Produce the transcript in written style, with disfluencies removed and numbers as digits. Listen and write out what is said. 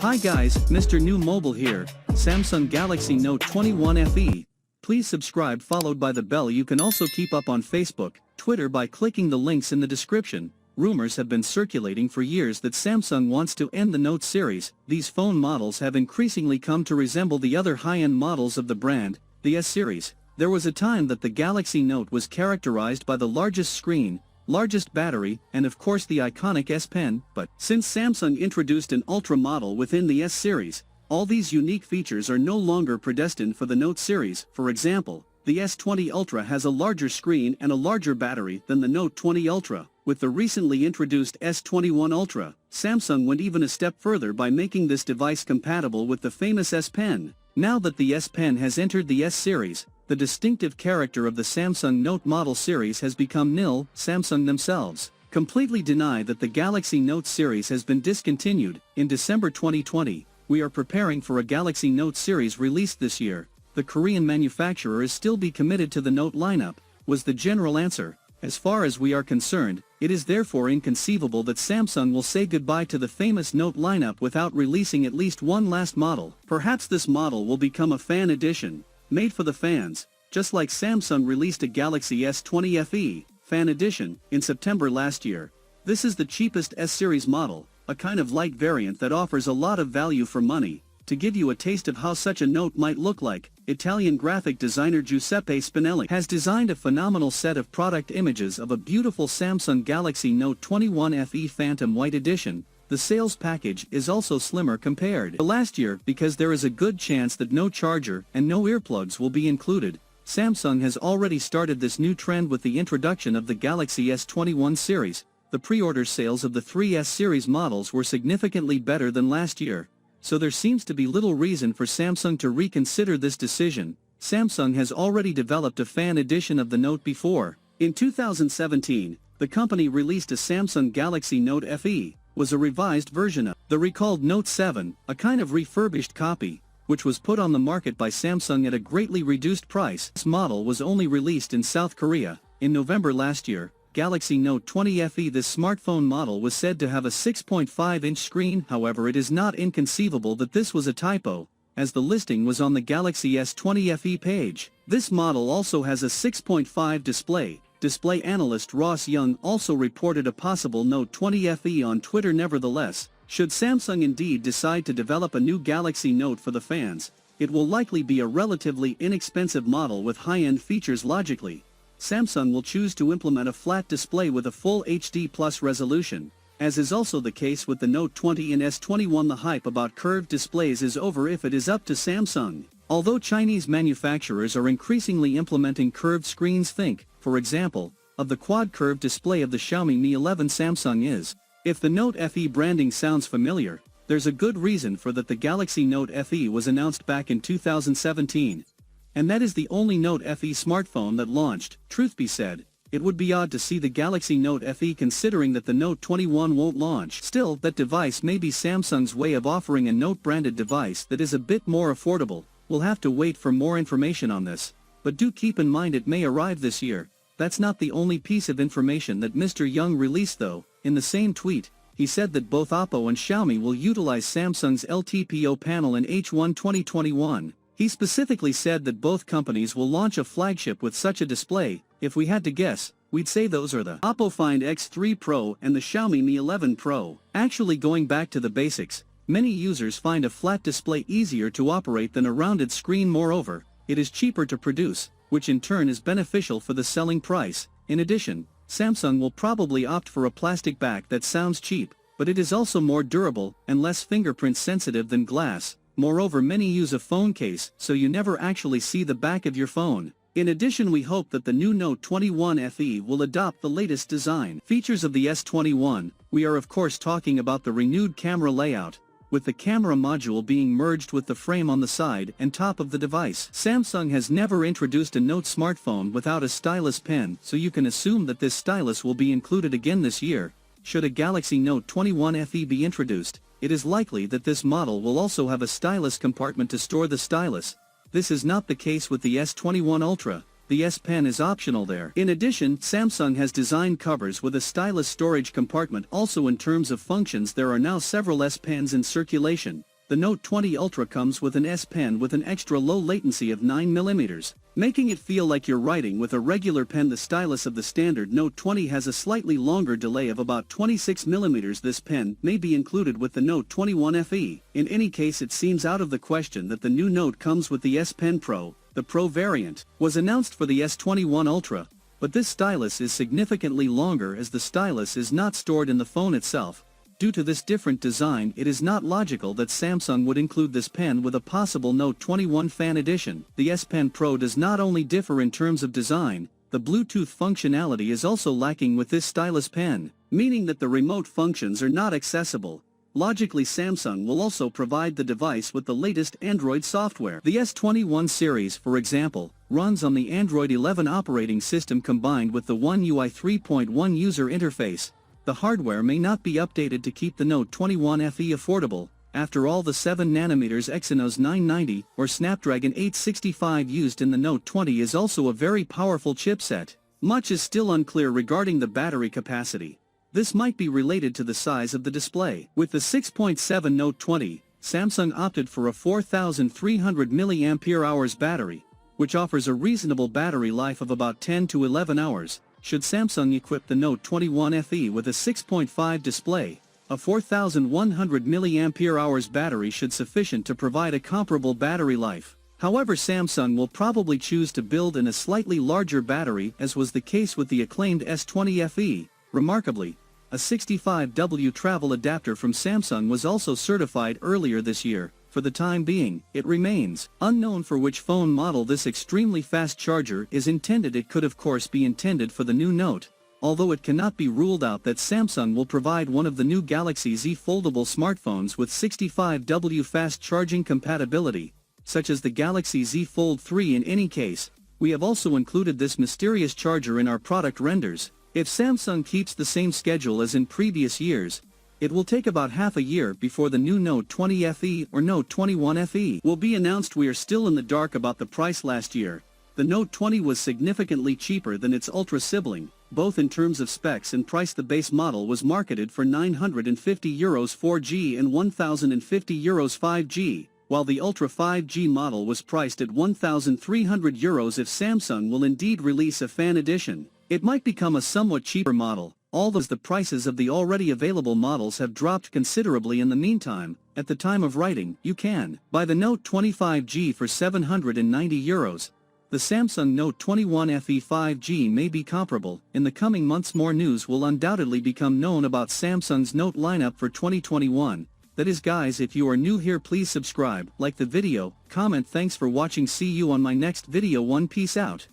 Hi guys, Mrnewmobile here, Samsung Galaxy Note 21 FE. Please subscribe followed by the bell. You can also keep up on Facebook, Twitter by clicking the links in the description. Rumors have been circulating for years that Samsung wants to end the Note series. These phone models have increasingly come to resemble the other high-end models of the brand, the S series. There was a time that the Galaxy Note was characterized by the largest screen, largest battery, and of course the iconic S Pen, but since Samsung introduced an Ultra model within the S series, all these unique features are no longer predestined for the Note series. For example, the S20 Ultra has a larger screen and a larger battery than the Note 20 Ultra. With the recently introduced S21 Ultra, Samsung went even a step further by making this device compatible with the famous S Pen. Now that the S Pen has entered the S series, the distinctive character of the Samsung Note model series has become nil. Samsung themselves completely deny that the Galaxy Note series has been discontinued. In December 2020, we are preparing for a Galaxy Note series released this year. The Korean manufacturer is still be committed to the Note lineup, was the general answer. As far as we are concerned, it is therefore inconceivable that Samsung will say goodbye to the famous Note lineup without releasing at least one last model. Perhaps this model will become a fan edition, made for the fans, just like Samsung released a Galaxy S20 FE, Fan Edition, in September last year. This is the cheapest S-series model, a kind of light variant that offers a lot of value for money. To give you a taste of how such a Note might look like, Italian graphic designer Giuseppe Spinelli has designed a phenomenal set of product images of a beautiful Samsung Galaxy Note 21 FE Phantom White Edition. The sales package is also slimmer compared to last year because there is a good chance that no charger and no earplugs will be included. Samsung has already started this new trend with the introduction of the Galaxy S21 series. The pre-order sales of the 3S series models were significantly better than last year, so there seems to be little reason for Samsung to reconsider this decision. Samsung has already developed a fan edition of the Note before. In 2017, the company released a Samsung Galaxy Note FE, was a revised version of the recalled Note 7, a kind of refurbished copy, which was put on the market by Samsung at a greatly reduced price. This model was only released in South Korea. In November last year, Galaxy Note 20 FE. This smartphone model was said to have a 6.5-inch screen. However, it is not inconceivable that this was a typo, as the listing was on the Galaxy S20 FE page. This model also has a 6.5 display. Display analyst Ross Young also reported a possible Note 20 FE on Twitter. Nevertheless, should Samsung indeed decide to develop a new Galaxy Note for the fans, it will likely be a relatively inexpensive model with high-end features. Logically, Samsung will choose to implement a flat display with a full HD Plus resolution, as is also the case with the Note 20 and S21. The hype about curved displays is over if it is up to Samsung. Although Chinese manufacturers are increasingly implementing curved screens, think, for example, of the quad curved display of the Xiaomi Mi 11. Samsung is. If the Note FE branding sounds familiar, there's a good reason for that. The Galaxy Note FE was announced back in 2017. And that is the only Note FE smartphone that launched. Truth be said, it would be odd to see the Galaxy Note FE considering that the Note 21 won't launch. Still, that device may be Samsung's way of offering a Note-branded device that is a bit more affordable. We'll have to wait for more information on this, but do keep in mind it may arrive this year. That's not the only piece of information that Mr. Young released though. In the same tweet, he said that both Oppo and Xiaomi will utilize Samsung's LTPO panel in H1 2021. He specifically said that both companies will launch a flagship with such a display. If we had to guess, we'd say those are the Oppo Find X3 Pro and the Xiaomi Mi 11 Pro. Actually, going back to the basics, many users find a flat display easier to operate than a rounded screen. Moreover, it is cheaper to produce, which in turn is beneficial for the selling price. In addition, Samsung will probably opt for a plastic back that sounds cheap, but it is also more durable and less fingerprint sensitive than glass. Moreover, many use a phone case, so you never actually see the back of your phone. In addition, we hope that the new Note 21 FE will adopt the latest design features of the S21. We are of course talking about the renewed camera layout, with the camera module being merged with the frame on the side and top of the device. Samsung has never introduced a Note smartphone without a stylus pen, so you can assume that this stylus will be included again this year. Should a Galaxy Note 21 FE be introduced, it is likely that this model will also have a stylus compartment to store the stylus. This is not the case with the S21 Ultra. The S Pen is optional there. In addition, Samsung has designed covers with a stylus storage compartment. Also, in terms of functions, there are now several S Pens in circulation. The Note 20 Ultra comes with an S Pen with an extra low latency of 9mm, making it feel like you're writing with a regular pen. The stylus of the standard Note 20 has a slightly longer delay of about 26mm. This pen may be included with the Note 21 FE. In any case, it seems out of the question that the new Note comes with the S Pen Pro. The Pro variant was announced for the S21 Ultra, but this stylus is significantly longer as the stylus is not stored in the phone itself. Due to this different design, it is not logical that Samsung would include this pen with a possible Note 21 Fan Edition. The S Pen Pro does not only differ in terms of design, the Bluetooth functionality is also lacking with this stylus pen, meaning that the remote functions are not accessible. Logically, Samsung will also provide the device with the latest Android software. The S21 series, for example, runs on the Android 11 operating system combined with the One UI 3.1 user interface. The hardware may not be updated to keep the Note 21 FE affordable. After all, the 7nm Exynos 990 or Snapdragon 865 used in the Note 20 is also a very powerful chipset. Much is still unclear regarding the battery capacity. This might be related to the size of the display. With the 6.7 Note 20, Samsung opted for a 4300 mAh battery, which offers a reasonable battery life of about 10 to 11 hours. Should Samsung equip the Note 21 FE with a 6.5 display, a 4100 mAh battery should sufficient to provide a comparable battery life. However, Samsung will probably choose to build in a slightly larger battery, as was the case with the acclaimed S20 FE. Remarkably, a 65W travel adapter from Samsung was also certified earlier this year. For the time being, it remains unknown for which phone model this extremely fast charger is intended. It could of course be intended for the new Note, although it cannot be ruled out that Samsung will provide one of the new Galaxy Z foldable smartphones with 65W fast charging compatibility, such as the Galaxy Z Fold 3. In any case, we have also included this mysterious charger in our product renders. If Samsung keeps the same schedule as in previous years, it will take about half a year before the new Note 20 FE or Note 21 FE will be announced. We are still in the dark about the price. Last year, the Note 20 was significantly cheaper than its Ultra sibling, both in terms of specs and price. The base model was marketed for €950 4G and €1,050 5G, while the Ultra 5G model was priced at €1,300. If Samsung will indeed release a Fan Edition, it might become a somewhat cheaper model, although the prices of the already available models have dropped considerably in the meantime. At the time of writing, you can buy the Note 20 5G for €790. The Samsung Note 21 FE 5G may be comparable. In the coming months, more news will undoubtedly become known about Samsung's Note lineup for 2021. That is, guys, if you are new here, please subscribe, like the video, comment. Thanks for watching. See you on my next video. Peace out.